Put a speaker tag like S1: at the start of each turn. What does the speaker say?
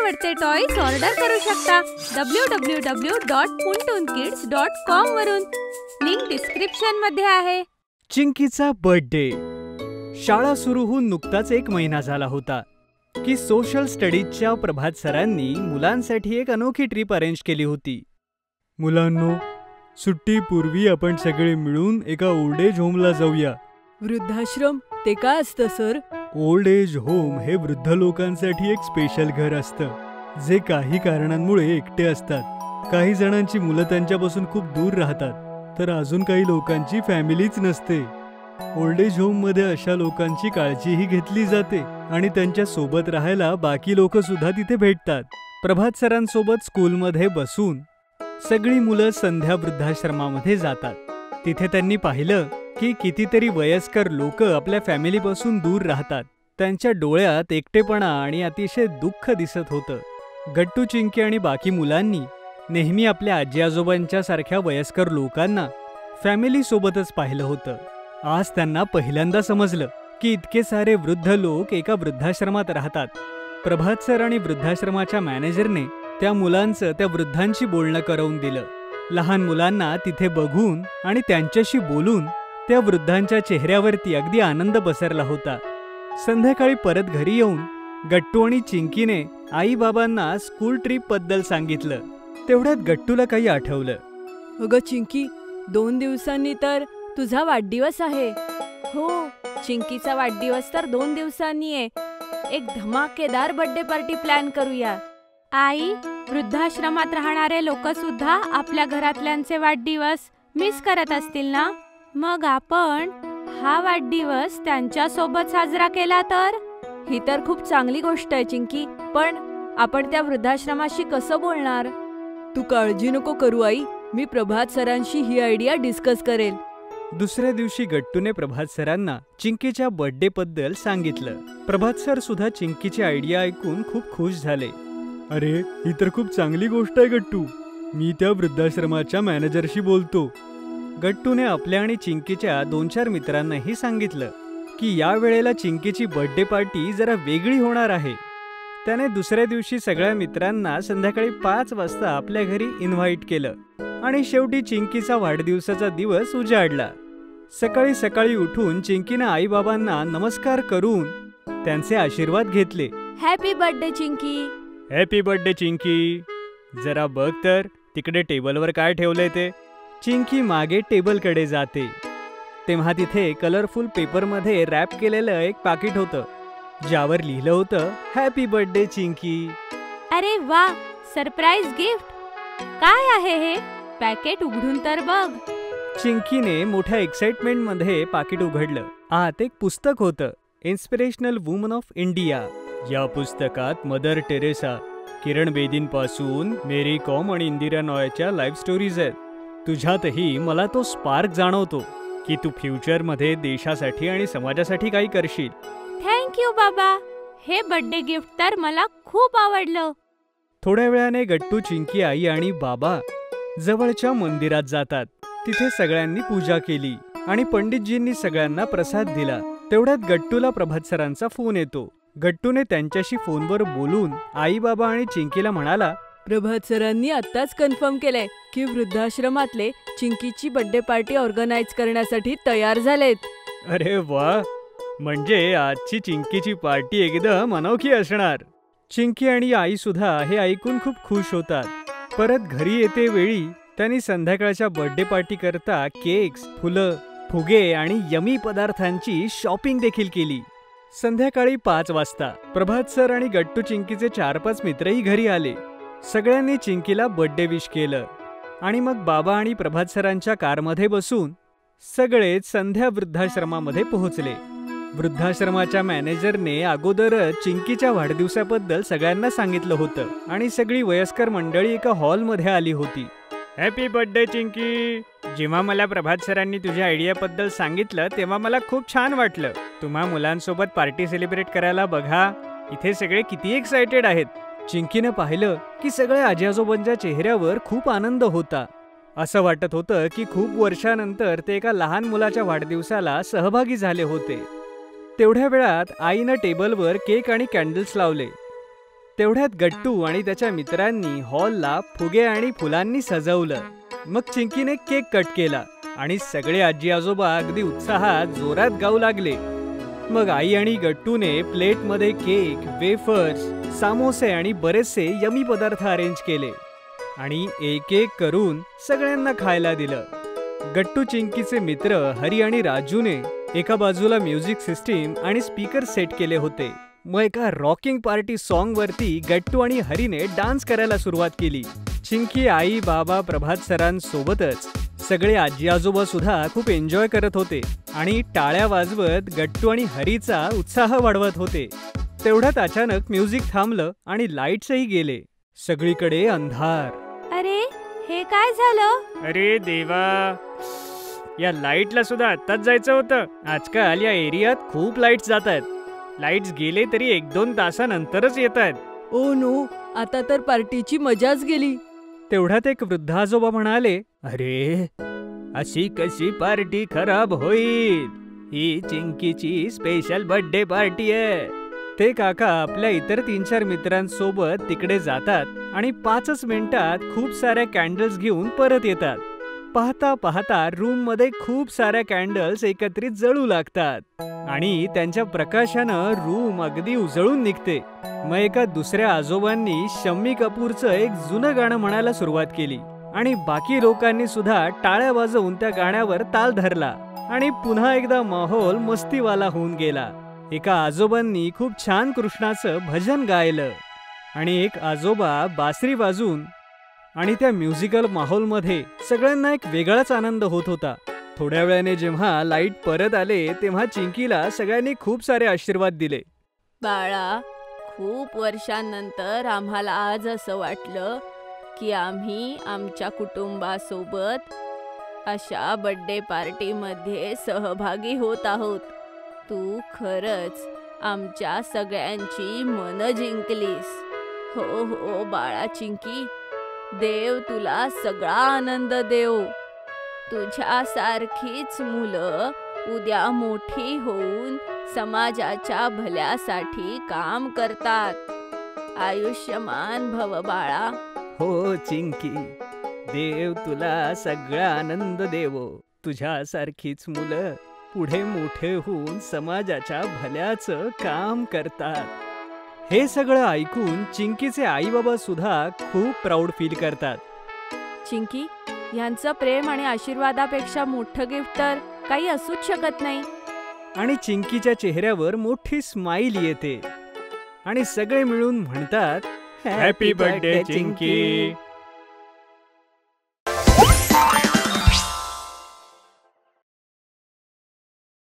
S1: आवडते toys order करू शकता www.puntoonkids.com वरून. लिंक डिस्क्रिप्शन मध्ये आहे.
S2: चिंकीचा बर्थडे. शाळा सुरू होऊन नुकताच 1 महिना झाला होता की सोशल स्टडीजच्या प्रभात सरांनी मुलांसाठी एक अनोखी ट्रिप अरेंज केली होती. मुलांनो, सुट्टीपूर्वी आपण सगळे मिळून एका ओल्ड एज होमला जाऊया.
S3: वृद्धाश्रम ते काय असतं सर?
S2: ओल्ड एज होम हे वृद्ध लोकांसाठी एक स्पेशल घर असतं, जे काही कारणांमुळे एकटे असतात. काही जणांची मुलं त्यांच्यापासून खूप दूर राहतात, तर अजून काही लोकांची फॅमिलीच नसते. ओल्ड एज होम मध्ये अशा लोकांची काळजीही घेतली जाते आणि त्यांच्या सोबत राहायला बाकी लोक सुद्धा तिथे भेटतात. प्रभात सरांसोबत स्कूलमध्ये बसून सगळी मुलं संध्या वृद्धाश्रमामध्ये जातात. तिथे त्यांनी पाहिलं की कितीतरी वयस्कर लोक आपल्या फॅमिलीपासून दूर राहतात. त्यांच्या डोळ्यात एकटेपणा आणि अतिशय दुःख दिसत होतं. गट्टू, चिंकी आणि बाकी मुलांनी नेहमी आपल्या आजी आजोबांच्या सारख्या वयस्कर लोकांना फॅमिली सोबतच पाहिलं होतं. आज त्यांना पहिल्यांदा समजलं की इतके सारे वृद्ध लोक एका वृद्धाश्रमात राहतात. प्रभात सर आणि वृद्धाश्रमाच्या मॅनेजरने त्या मुलांचं त्या वृद्धांशी बोलणं करवून दिलं. लहान मुलांना तिथे बघून आणि त्यांच्याशी बोलून त्या वृद्धांच्या चेहऱ्यावरती अगदी आनंद पसरला होता. संध्याकाळी परत घरी येऊन गट्टू आणि चिंकीने आई बाबांना स्कूल ट्रिप बद्दल सांगितलं. तेवढ्यात गट्टूला काही आठवलं.
S3: अगं चिंकी, 2 दिवसांनी तर तुझा वाढदिवस आहे.
S1: हो, चिंकीचा वाढदिवस तर 2 दिवसांनी आहे. एक धमाकेदार बर्थडे पार्टी प्लॅन करूया. आई, वृद्धाश्रमात राहणारे लोक सुद्धा आपल्या घरातल्यांचे वाढदिवस मिस करत असतील ना? मग आपण हा वाढदिवस त्यांच्या सोबत साजरा केला तर?
S3: ही तर खूप चांगली गोष्ट आहे चिंकी, पण आपण त्या वृद्धाश्रमाशी कसं बोलणार? तू काळजी नको करू आई, मी प्रभात सरांशी ही आयडिया डिस्कस करेल.
S2: दुसऱ्या दिवशी गट्टूने प्रभात सरांना चिंकीच्या बर्थडे बद्दल सांगितलं. प्रभात सर सुद्धा चिंकीची आयडिया ऐकून खूप खुश झाले. अरे, ही तर खूप चांगली गोष्ट आहे गट्टू. मी त्या वृद्धाश्रमाच्या मॅनेजरशी बोलतो. गट्टूने आपल्या आणि चिंकीच्या 2-4 मित्रांनाही सांगितलं की या वेळेला चिंकीची बर्थडे पार्टी जरा वेगळी होणार आहे. त्याने दुसऱ्या दिवशी सगळ्या मित्रांना संध्याकाळी 5 वाजता आपल्या घरी इन्व्हाइट केलं आणि शेवटी चिंकीचा वाढदिवसाचा दिवस उजाडला. सकाळी सकाळी उठून चिंकीनं आई बाबांना नमस्कार करून त्यांचे आशीर्वाद घेतले.
S1: Happy birthday Chinki.
S2: Happy birthday Chinki. जरा बघ तर तिकडे टेबलवर काय ठेवलंय ते. चिंकी मागे टेबलकडे जाते तेव्हा तिथे कलरफुल पेपरमध्ये रॅप केलेलं एक पाकिट होतं, ज्यावर लिहिलं होतं हॅपी बर्थडे चिंकी.
S1: अरे वा, सरप्राईज गिफ्ट. काय आहे हे? पॅकेट उघडून तर बघ.
S2: चिंकीने मोठ्या एक्साइटमेंट मध्ये पाकिट उघडलं. आत एक पुस्तक होतं, इन्स्पिरेशनल वुमन ऑफ इंडिया. या पुस्तकात मदर टेरेसा, किरण बेदींपासून मेरी कॉम आणि इंदिरा नॉयच्या लाईफ स्टोरीज आहेत. तुझ्यातही मला तो स्पार्क जाणवतो की तू फ्युचरमध्ये देशासाठी आणि समाजासाठी काही करशील.
S1: थँक्यू बाबा, हे बर्थडे गिफ्ट तर मला खूप आवडलं.
S2: थोड्या वेळाने गट्टू, चिंकी, आई आणि बाबा जवळच्या मंदिरात जातात. तिथे सगळ्यांनी पूजा केली आणि पंडितजींनी सगळ्यांना प्रसाद दिला. तेवढ्यात गट्टूला प्रभात सरांचा फोन येतो. गट्टूने त्यांच्याशी फोनवर बोलून आई बाबा आणि चिंकीला म्हणाला,
S3: प्रभात सरांनी आत्ताच कन्फर्म केलंय की वृद्धाश्रमातले चिंकीची बर्थडे पार्टी ऑर्गनाइज करण्यासाठी तयार झालेत.
S2: अरे वा, म्हणजे आजची चिंकीची पार्टी एकदम अनोखी असणार. चिंकी आणि आई सुद्धा हे ऐकून खूप खुश होतात. परत घरी येते वेळी त्यांनी संध्याकाळच्या बर्थडे पार्टी करता केक्स, फुलं, फुगे आणि यमी पदार्थांची शॉपिंग देखील केली. संध्याकाळी 5 वाजता प्रभात सर आणि गट्टू, चिंकीचे 4-5 मित्रही घरी आले. सगळ्यांनी चिंकीला बर्थडे विश केलं आणि मग बाबा आणि प्रभात सरांच्या कारमध्ये बसून सगळेच संध्या वृद्धाश्रमामध्ये पोहोचले. वृद्धाश्रमाच्या मॅनेजरने अगोदरच चिंकीच्या वाढदिवसाबद्दल सगळ्यांना सांगितलं होतं आणि सगळी वयस्कर मंडळी एका हॉलमध्ये आली होती. Happy birthday Chinki. जेव्हा मला प्रभात सरांनी तुझ्या आयडियाबद्दल सांगितलं तेव्हा मला खूप छान वाटलं. तुम्हा मुलांसोबत पार्टी सेलिब्रेट करायला बघा. इथे सगळे किती एक्साइटेड आहेत. चिंकीनं पाहिलं की सगळ्या आजी आजोबांच्या चेहऱ्यावर खूप आनंद होता. असं वाटत होतं की खूप वर्षानंतर ते एका लहान मुलाच्या वाढदिवसाला सहभागी झाले होते. तेवढ्या वेळात आईनं टेबलवर केक आणि कॅन्डल्स लावले. तेवढ्यात गट्टू आणि त्याच्या मित्रांनी हॉलला फुगे आणि फुलांनी सजवलं. मग चिंकीने केक कट केला आणि सगळे आजी आजोबा अगदी उत्साहात जोरात गाऊ लागले. मग आई आणि गट्टूने प्लेटमध्ये केक, वेफर्स, सामोसे आणि बरेचसे यमी पदार्थ अरेंज केले आणि एक एक करून सगळ्यांना खायला दिलं. गट्टू चिंकीचे मित्र हरी आणि राजूने एका बाजूला म्युझिक सिस्टीम आणि स्पीकर सेट केले होते. मग एका रॉकिंग पार्टी सॉन्ग वरती गट्टू आणि हरीने डान्स करायला सुरुवात केली. चिंकी आई, बाबा, प्रभात सरांसोबतच सगळे आजी आजोबा सुद्धा खूप एन्जॉय करत होते आणि टाळ्या वाजवत गट्टू आणि हरीचा उत्साह वाढवत होते. तेवढ्यात अचानक म्युझिक थांबलं आणि लाईट्सही गेले. सगळीकडे अंधार.
S1: अरे, हे काय झालं?
S2: अरे देवा, या लाईटला सुद्धा आत्ताच जायचं होतं. आजकाल या एरियात खूप लाईट्स जात आहेत. लाईट्स गेले तरी 1-2 तासानंतरच येत आहेत.
S3: ओ नो, आता तर पार्टीची मजाच गेली.
S2: तेवढ्यात एक वृद्ध आजोबा म्हणाले, अरे, अशी कशी पार्टी खराब होईल? ही चिंकीची स्पेशल बर्थडे पार्टी आहे. ते काका आपल्या इतर 3-4 मित्रांसोबत तिकडे जातात आणि 5च मिनिटात खूप साऱ्या कॅन्डल्स घेऊन परत येतात. पाहता पाहता रूम मध्ये खूप साऱ्या कॅन्डल्स एकत्रित जळू लागतात आणि त्यांच्या प्रकाशानं रूम अगदी उजळून निघते. मग एका दुसऱ्या आजोबांनी शम्मी कपूरचं एक जुनं गाणं म्हणायला सुरुवात केली आणि बाकी लोकांनी सुद्धा टाळ्या वाजवून त्या गाण्यावर ताल धरला आणि पुन्हा एकदा माहोल मस्तीवाला होऊन गेला. एका आजोबांनी खूप छान कृष्णाचं भजन गायलं आणि एक आजोबा बासरी वाजून आणि त्या म्युझिकल माहोलमध्ये सगळ्यांना एक वेगळाच आनंद होत होता. थोड्या वेळाने जेव्हा लाईट परत आले तेव्हा चिंकीला सगळ्यांनी खूप सारे आशीर्वाद दिले.
S1: बाळा, खूप वर्षांनंतर आम्हाला आज असं वाटलं की आम्ही आमच्या कुटुंबासोबत अशा बर्थडे पार्टीमध्ये सहभागी होत आहोत. तू खरंच आमच्या सगळ्यांची मनं जिंकलीस. हो हो बाळा चिंकी, देव तुला सगळा आनंद देव. तुझ्यासारखीच मुलं उद्या मोठी होऊन समाजाच्या भल्यासाठी काम करतात. आयुष्यमान भव बाळा.
S2: हो चिंकी, देव तुला सगळा आनंद देवो. तुझ्यासारखीच मुलं पुढे मोठे होऊन समाजाच्या भल्याचं काम करतात. हे सगळं ऐकून चिंकीचे आई बाबा सुद्धा खूप प्राऊड फील करतात.
S1: चिंकी, यांचं प्रेम आणि आशीर्वादापेक्षा मोठं गिफ्ट तर काही असूच शकत नाही.
S2: आणि चिंकीच्या चेहऱ्यावर मोठी स्माइल येते आणि सगळे मिळून म्हणतात, हॅपी बर्थडे चिंकी.